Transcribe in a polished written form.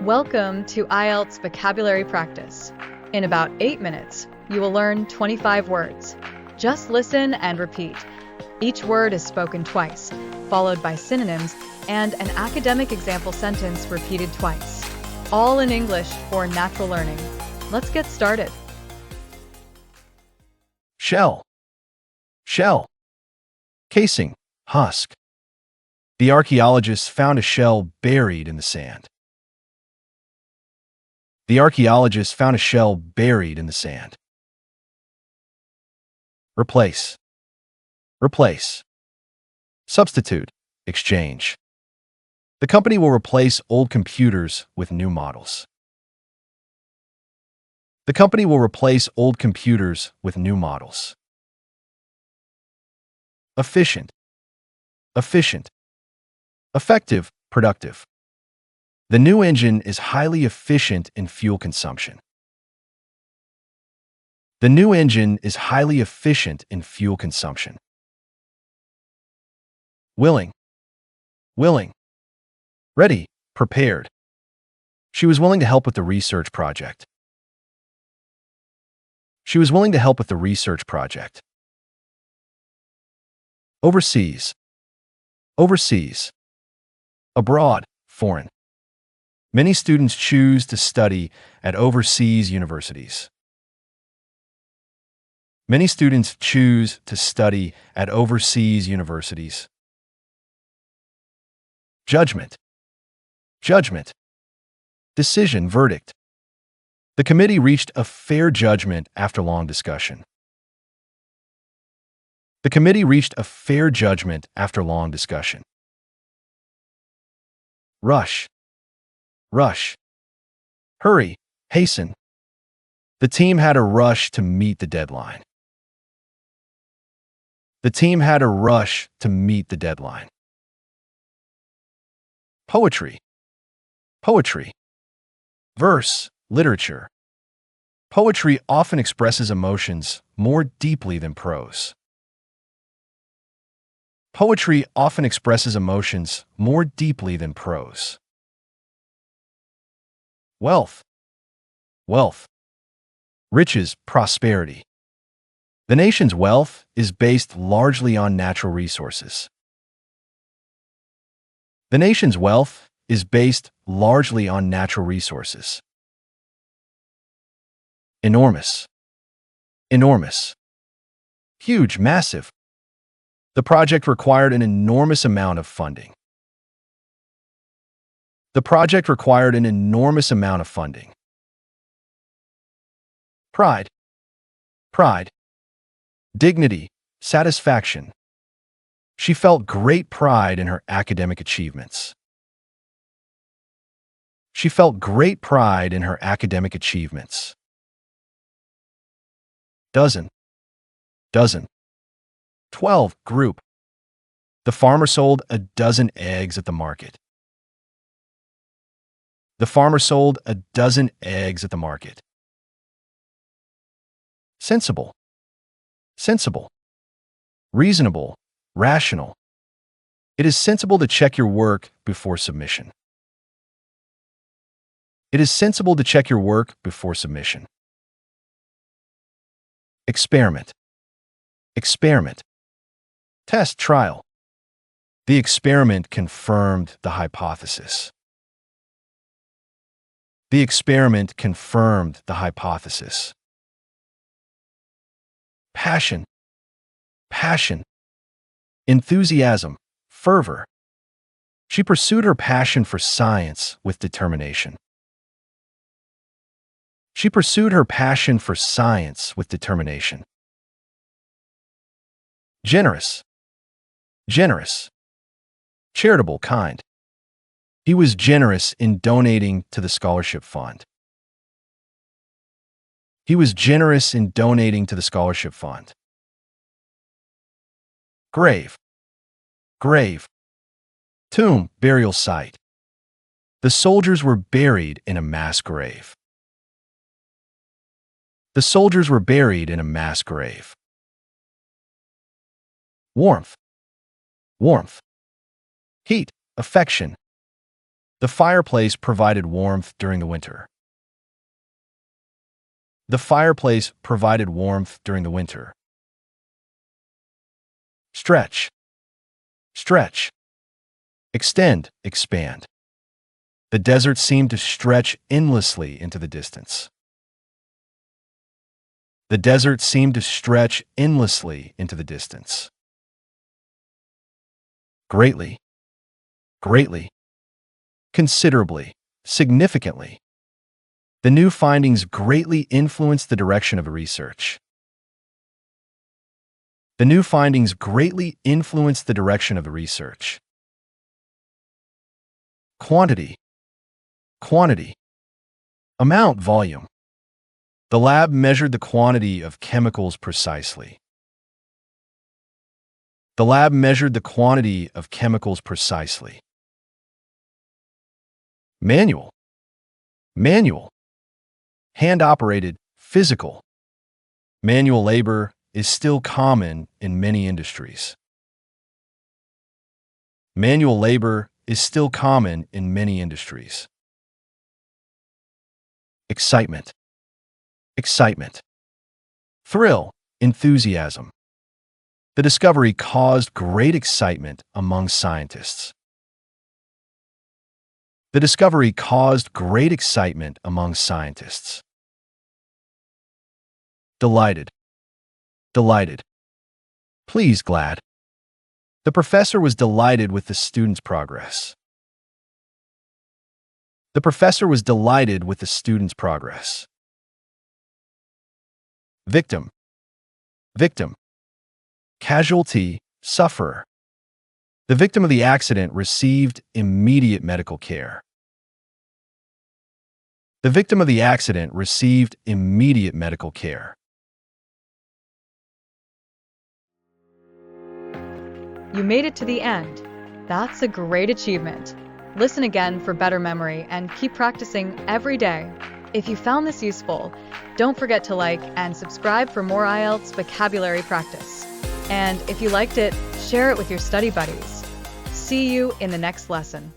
Welcome to IELTS Vocabulary Practice. In about 8 minutes, you will learn 25 words. Just listen and repeat. Each word is spoken twice, followed by synonyms and an academic example sentence repeated twice. All in English for natural learning. Let's get started. Shell. Shell. Casing, husk. The archaeologists found a shell buried in the sand. The archaeologists found a shell buried in the sand. Replace. Replace. Substitute, exchange. The company will replace old computers with new models. The company will replace old computers with new models. Efficient. Efficient. Effective, productive. The new engine is highly efficient in fuel consumption. The new engine is highly efficient in fuel consumption. Willing. Willing. Ready, prepared. She was willing to help with the research project. She was willing to help with the research project. Overseas. Overseas. Abroad, foreign. Many students choose to study at overseas universities. Many students choose to study at overseas universities. Judgment. Judgment. Decision, verdict. The committee reached a fair judgment after long discussion. The committee reached a fair judgment after long discussion. Rush. Rush. Hurry, hasten. The team had a rush to meet the deadline. The team had a rush to meet the deadline. Poetry. Poetry. Verse, literature. Poetry often expresses emotions more deeply than prose. Poetry often expresses emotions more deeply than prose. Wealth. Wealth. Riches, prosperity. The nation's wealth is based largely on natural resources. The nation's wealth is based largely on natural resources. Enormous. Enormous. Huge, massive. The project required an enormous amount of funding. The project required an enormous amount of funding. Pride. Pride. Dignity, satisfaction. She felt great pride in her academic achievements. She felt great pride in her academic achievements. Dozen. Dozen. 12. Group. The farmer sold a dozen eggs at the market. The farmer sold a dozen eggs at the market. Sensible. Sensible. Reasonable, rational. It is sensible to check your work before submission. It is sensible to check your work before submission. Experiment. Experiment. Test, trial. The experiment confirmed the hypothesis. The experiment confirmed the hypothesis. Passion. Passion. Enthusiasm, fervor. She pursued her passion for science with determination. She pursued her passion for science with determination. Generous. Generous. Charitable, kind. He was generous in donating to the scholarship fund. He was generous in donating to the scholarship fund. Grave. Grave. Tomb, burial site. The soldiers were buried in a mass grave. The soldiers were buried in a mass grave. Warmth. Warmth. Heat, affection. The fireplace provided warmth during the winter. The fireplace provided warmth during the winter. Stretch. Stretch. Extend, expand. The desert seemed to stretch endlessly into the distance. The desert seemed to stretch endlessly into the distance. Greatly. Greatly. Considerably. Significantly. The new findings greatly influenced the direction of the research. The new findings greatly influenced the direction of the research. Quantity. Quantity. Amount, volume. The lab measured the quantity of chemicals precisely. The lab measured the quantity of chemicals precisely. Manual. Manual. Hand-operated, physical. Manual labor is still common in many industries. Manual labor is still common in many industries. Excitement. Excitement. Thrill, enthusiasm. The discovery caused great excitement among scientists. The discovery caused great excitement among scientists. Delighted. Delighted. Pleased, glad. The professor was delighted with the students' progress. The professor was delighted with the students' progress. Victim. Victim. Casualty, sufferer. The victim of the accident received immediate medical care. The victim of the accident received immediate medical care. You made it to the end. That's a great achievement. Listen again for better memory and keep practicing every day. If you found this useful, don't forget to like and subscribe for more IELTS vocabulary practice. And if you liked it, share it with your study buddies. See you in the next lesson.